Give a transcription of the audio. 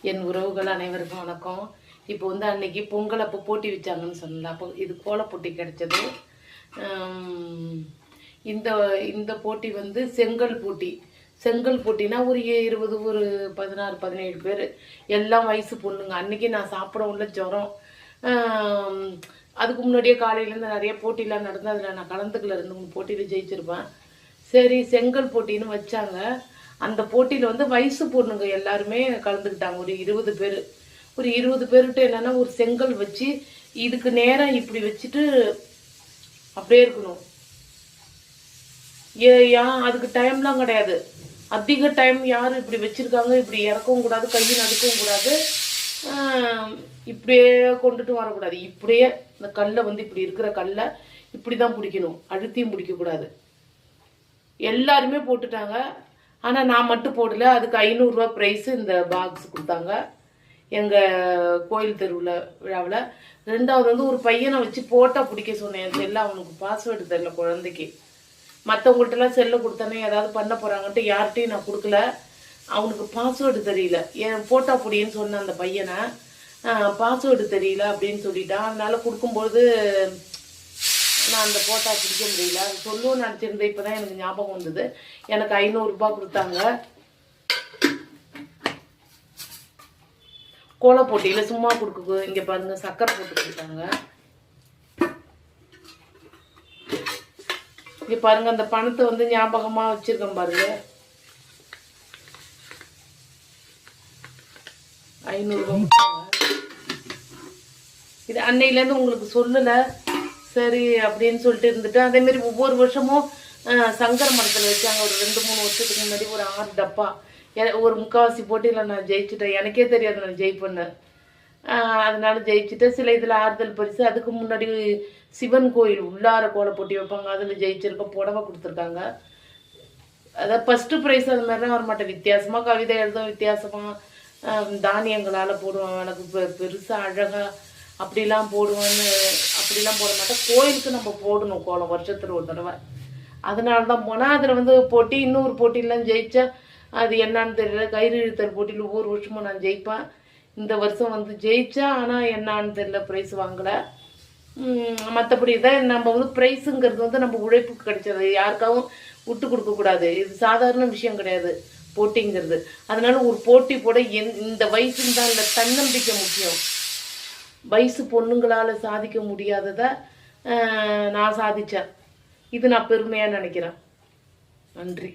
என் உறவுகள் அனைவருக்கும் வணக்கம். இப்போ வந்து அன்னைக்கு பொங்கல் அப்போ போட்டி வச்சாங்கன்னு சொன்னல, அப்போ இது கோல போட்டி கிடைச்சது. இந்த இந்த போட்டி வந்து செங்கல் போட்டி. செங்கல் போட்டினா ஒரு 20 ஒரு 16 17 பேர், எல்லாம் வயசு பொண்ணுங்க. அன்னைக்கு நான் சாப்பிட உள்ள ஜுரம். அதுக்கு முன்னாடியே காலையிலேருந்து நிறைய போட்டிலாம் நடந்து அதில் நான் கலந்துக்கல, 2 3 போட்டியில் ஜெயிச்சிருப்பேன். சரி, செங்கல் போட்டின்னு வச்சாங்க. அந்த போட்டியில் வந்து வயசு பொண்ணுங்க எல்லாருமே கலந்துக்கிட்டாங்க. ஒரு 20 பேர். ஒரு 20 பேர்கிட்ட என்னென்னா, ஒரு செங்கல் வச்சு இதுக்கு நேராக இப்படி வச்சுட்டு அப்படியே இருக்கணும். ஏன் அதுக்கு டைம்லாம் கிடையாது. அதிக டைம் யார் இப்படி வச்சுருக்காங்க, இப்படி இறக்கவும் கூடாது, கையை நடுக்கவும் கூடாது, இப்படியே கொண்டுட்டு வரக்கூடாது. இப்படியே இந்த கல்லை வந்து இப்படி இருக்கிற கல்லை இப்படி தான் பிடிக்கணும், அழுத்தியும் பிடிக்கக்கூடாது. எல்லாருமே போட்டுட்டாங்க. ஆனால் நான் மட்டும் போடல. அதுக்கு 500 ரூபா ப்ரைஸு இந்த பாக்ஸ் கொடுத்தாங்க எங்கள் கோயில் தெருவில் விழாவில். 2வது வந்து ஒரு பையனை வச்சு போட்டோ பிடிக்க சொன்னேன். செல்ல அவனுக்கு பாஸ்வேர்டு தெரியல குழந்தைக்கு. மற்றவங்கள்ட்டலாம் செல்லை கொடுத்தானே ஏதாவது பண்ண போகிறாங்கன்ட்டு யார்கிட்டையும் நான் கொடுக்கல. அவனுக்கு பாஸ்வேர்டு தெரியல. என் போட்டோ பிடின்னு சொன்ன அந்த பையனை பாஸ்வேர்டு தெரியல அப்படின்னு சொல்லிட்டான். அதனால் கொடுக்கும்போது நான் அந்த போட்டோ பிடிக்க முடியல. அது சொல்லுவோன்னு நினச்சிருந்தேன். இப்போ தான் எனக்கு ஞாபகம் வந்தது. எனக்கு 500 ரூபாய் கொடுத்தாங்க. கோல போட்டியில் சும்மா கொடுக்கு. இங்கே பாருங்கள், சக்கரை போட்டு கொடுத்தாங்க. இங்கே பாருங்கள், அந்த பணத்தை வந்து ஞாபகமாக வச்சுருக்கேன் பாருங்க. 500 ரூபாய் கொடுத்தாங்க. இது அன்னையிலேருந்து உங்களுக்கு சொல்லலை, சரி அப்படின்னு சொல்லிட்டு இருந்துட்டு. அதேமாரி ஒவ்வொரு வருஷமும் சங்கர மரத்தில் வச்சாங்க. ஒரு 2 3 வருஷத்துக்கு முன்னாடி ஒரு 6 டப்பா. ஒரு 3/4 போட்டியில் நான் ஜெயிச்சுட்டேன். எனக்கே தெரியாது நான் ஜெயிப்பேன்னு. அதனால ஜெயிச்சுட்டு சில இதில் ஆறுதல் பரிசு. அதுக்கு முன்னாடி சிவன் கோயில் உள்ளார கோல போட்டி வைப்பாங்க, அதில் ஜெயிச்சிருக்க புடவை கொடுத்துருக்காங்க. அதாவது ஃபஸ்ட்டு ப்ரைஸ் அது மாதிரிலாம் வரமாட்டேன். வித்தியாசமாக கவிதை எழுதும், வித்தியாசமாக தானியங்களால் போடுவாங்க. எனக்கு பெருசாக அழகாக அப்படிலாம் போடுவேன்னு அப்படிலாம் போட மாட்டேன். கோயிலுக்கு நம்ம போடணும் கோலம், வருஷத்தில் ஒரு தடவை. அதனால தான் போனால். அதில் வந்து போட்டி, இன்னொரு போட்டியெலாம் ஜெயித்தா அது என்னான்னு தெரியல. கயிறு இழுத்தல் போட்டியில் ஒவ்வொரு வருஷமும் நான் ஜெயிப்பேன். இந்த வருஷம் வந்து ஜெயித்தா, ஆனால் என்னான்னு தெரியல, ப்ரைஸ் வாங்கலை. மற்றபடி தான் நம்ம வந்து ப்ரைஸுங்கிறது வந்து நம்ம உழைப்புக்கு கிடைச்சது, யாருக்காகவும் விட்டு கொடுக்கக்கூடாது. இது சாதாரண விஷயம் கிடையாது போட்டிங்கிறது. அதனால ஒரு போட்டி போட இந்த வயசுன்னு தான் இல்லை, தன்னம்பிக்கை முக்கியம். வயசு பொண்ணுங்களால் சாதிக்க முடியாததை நான் சாதித்தேன். இது நான் பெருமையாக நினைக்கிறேன். நன்றி.